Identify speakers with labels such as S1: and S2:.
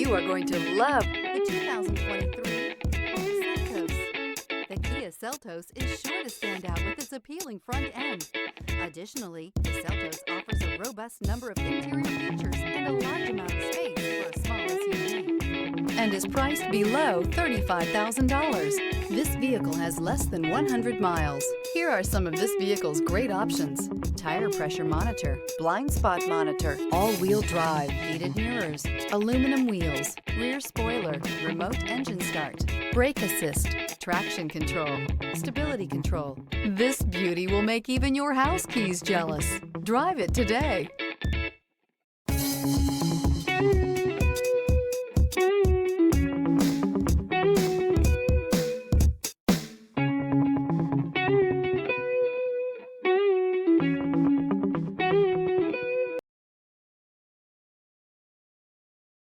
S1: You are going to love the 2023 Kia Seltos. The Kia Seltos is sure to stand out with its appealing front end. Additionally, the Seltos offers a robust number of interior features and a large amount of space for a small SUV, and is priced below $35,000. This vehicle has less than 100 miles. Here are some of this vehicle's great options: tire pressure monitor, blind spot monitor, all-wheel drive, heated mirrors, aluminum wheels, rear spoiler, remote engine start, brake assist, traction control, stability control. This beauty will make even your house keys jealous. Drive it today.